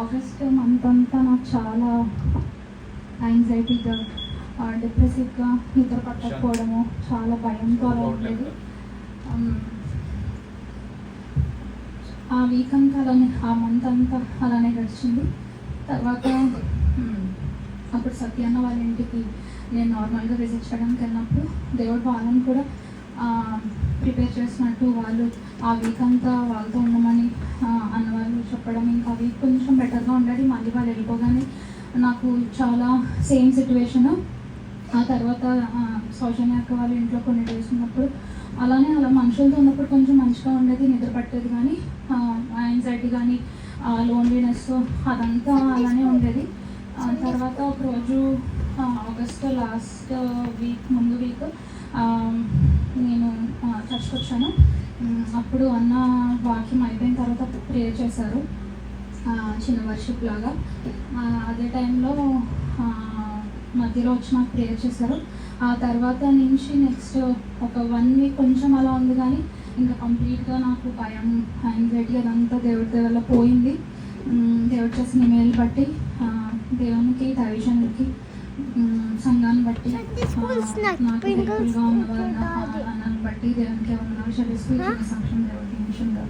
August month అంతా నాకు చాలా యాంగ్జైటీగా, డిప్రెసివ్గా, నిద్ర పట్టకపోవడము, చాలా భయంతో అలా ఉండేది. ఆ వీక్ అంతా అలానే, ఆ మంత్ అంతా అలానే గడిచింది. తర్వాత అప్పుడు సత్యన్న వాళ్ళ ఇంటికి నేను నార్మల్గా విజిట్ చేయడానికి వెళ్ళినప్పుడు దేవుడు వాళ్ళని కూడా ప్రిపేర్ చేసినట్టు వాళ్ళు ఆ వీక్ అంతా వాళ్ళతో ఉండమని అన్నవాళ్ళు చెప్పడం, ఇంకా వీక్ కొంచెం బెటర్గా ఉండేది. మళ్ళీ వాళ్ళు వెళ్ళిపోగానే నాకు చాలా సేమ్ సిచ్యువేషన్. ఆ తర్వాత సౌజన్య అక్క వాళ్ళ ఇంట్లో కొన్ని డేస్ ఉన్నప్పుడు అలానే అలా మనుషులతో ఉన్నప్పుడు కొంచెం మంచిగా ఉండేది, నిద్ర పట్టేది, కానీ యాంగ్జైటీ కానీ లోన్లీనెస్ అదంతా అలానే ఉండేది. తర్వాత ఒకరోజు ఆగస్ట్ లాస్ట్ వీక్ ముందు వీక్ నేను చర్చ్కి వచ్చాను. అప్పుడు అన్న వాక్యం అయిపోయిన తర్వాత ప్రేయర్ చేశారు, చిన్న వర్షిప్ లాగా. అదే టైంలో మధ్యలో వచ్చి నాకు ప్రేయర్ చేశారు. ఆ తర్వాత నుంచి నెక్స్ట్ ఒక 1 వీక్ కొంచెం అలా ఉంది, కానీ ఇంకా కంప్లీట్గా నాకు భయం, యాంగ్జైటీ అదంతా దేవుడి వల్ల పోయింది. దేవుడు చేసిన మేలు బట్టి, దేవునికి, దైవజనుడికి, సంఘాన్ని బట్టి, నాకు హెల్ప్ఫుల్గా ఉన్నవారు అన్నని బట్టి దేవునికి ఏమన్నా చెల్లిస్తూ సాక్ష్యం దేవుడికి నిమిషంగా